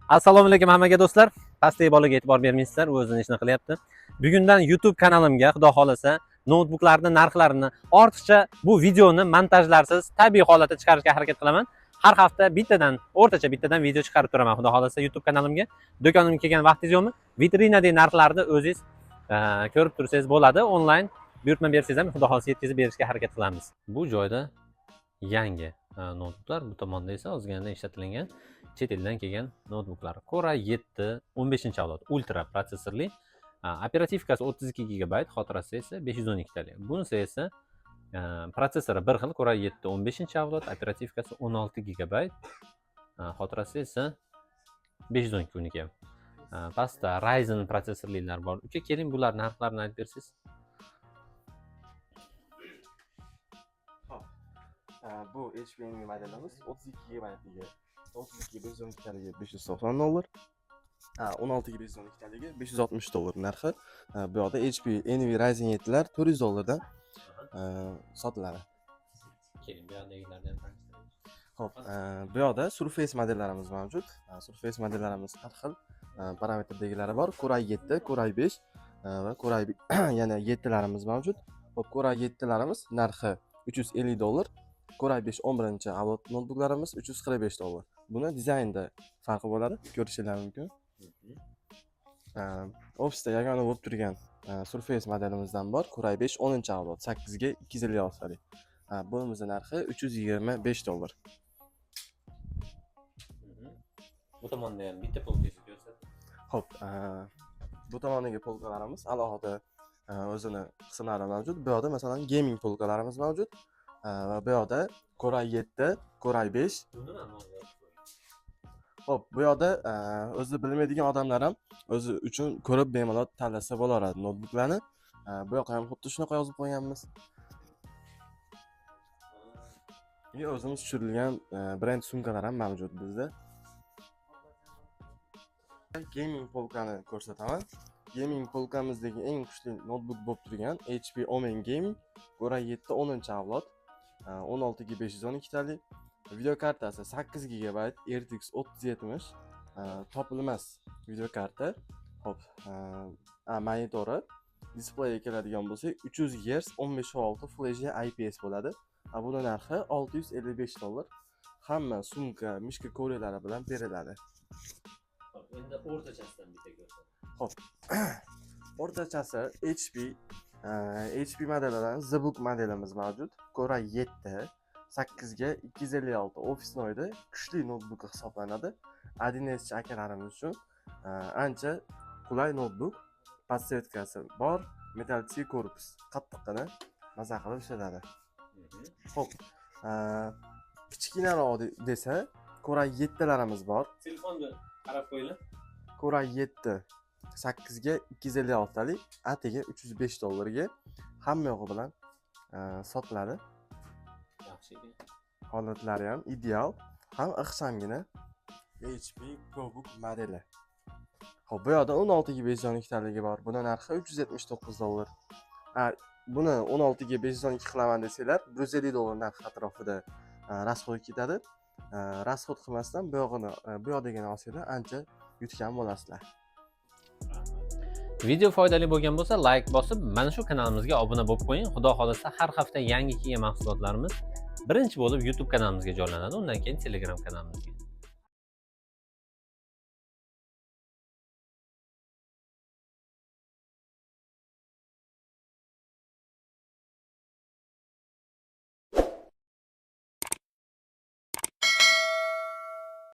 Assalomu alaykum hammaga do'stlar. Pastdagi bolaga e'tibor bermaysizlar, u o'zini ishini qilyapti. Bugundan YouTube kanalimga xudo xolasa noutbuklarning narxlarini ortiqcha bu videoni montajlarsiz tabiiy holatda chiqarishga harakat qilaman. Har hafta o'rtacha bittadan video chiqarib turaman xudo xolasa YouTube kanalimga. Do'konimga kelgan vaqtingiz yo'qmi? Vitrinadagi narxlarni o'zingiz ko'rib tursangiz bo'ladi. Onlayn buyurtma bersangiz ham xudo xolasa yetkazib berishga harakat qilamiz. Bu joyda yangi noutbuklar, bu tomonda esa ozgina ishlatilgan chet eldan kelgan noutbuklar. Core i7 15-avlod ultra protsessorli, operativkasi 32 GB, xotirasi esa 512 talik. Bunisi esa protsessori bir xil, Core i7 15-avlod, operativkasi 16 GB, xotirasi esa 512 uniki. Pastda Ryzen protsessorlilar bor. Uka, keling bular narxlarini aytib bersangiz. Bu HP'ning modelimiz 32 GB'ligi 32 512 $590, 16 512 $560 narxi. Bu yoqda HP Envy Ryzen 7'lar $400 sotiladi. Keling, bu yoqdagilardan tanishtiramiz. Xo'p, bu yoqda Surface modellarimiz mavjud. Surface modellarimiz har xil parametrdagilari bor. Core i7, Core i5 va Core i yana 7larimiz mavjud. Xo'p, Core i7larimiz narxi $350. Core i5 11-avlod notebuklarimiz $345. Buni dizaynda farqi bo'ladi, ko'rishingiz mumkin. Ofisda yagona bo'lib turgan Surface modelimizdan bor. Core i5 10-avlod 8 ga 256 talik. Bunimizning narxi $325. Bu tomonda ham bitta polkasi ko'rsating. Xo'p, bu tomondagi polkalarimiz alohida o'zini qismlari mavjud. Bu yoqda masalan gaming polkalarimiz mavjud. Va bu yoqda Core i7, Core i5. Xo'p, bu yoqda o'zi bilmaydigan odamlar ham o'zi uchun ko'rib bemalol tanlasa bo'laveradi notebuklarni. Bu yoqqa ham xuddi shunaqa yozib qo'yganmiz. O'zimiz tushirilgan brend sumkalar ham mavjud bizda. Gaming polkani ko'rsataman. Gaming polkamizdagi eng kuchli notebook bo'lib turgan HP Omen Gaming Core i7 10-avlod 16 ga 512 talik. Video kartasi 8 GB RTX 3070 topilmas video karta. Xo'p, monitori displeyga keladigan bo'lsak 300 Hz 15.6 Full HD IPS bo'ladi. Buni narxi $655. Hamma sumka, mishka ko'relari bilan beriladi. Endi o'rtachasidan bitta ko'rsating. Xo'p, o'rtachasi HP modelidan ZBook modelimiz mavjud. Core i7 8 ga 256 ofisnoyda kuchli notebook hisoblanadi. 1S akalarimiz uchun ancha qulay notebook. Podsetkasi bor, metal korpus qattiqqina maza qilib ishlatadi. Xo'p, kichkinaroq desa Core i7larimiz bor. Telefonni qarab qo'yinglar. Core i7 8 ga 256 talik, atiga $305 ga hamma yo'g'i bilan sotiladi. Yaxshi ekan. Holatlari ham ideal, ham ixchamgina HP ProBook modeli. Xo'p, bu yoqda 16 ga 512 taligi bor. Buni narxi $379. Buni 16 ga 512 qilaman desanglar, $150 narx atrofida rasxod ketadi. Rasxod qilmasdan bu yoqdagini olsanglar ancha yutgan bo'lasizlar. Video foydali bo'lgan bo'lsa, like bosib, mana shu kanalimizga obuna bo'lib qo'ying. Xudo xolasa har hafta yangi kelgan mahsulotlarimiz birinchi bo'lib YouTube kanalimizga joylanadi, undan keyin Telegram kanalimizga.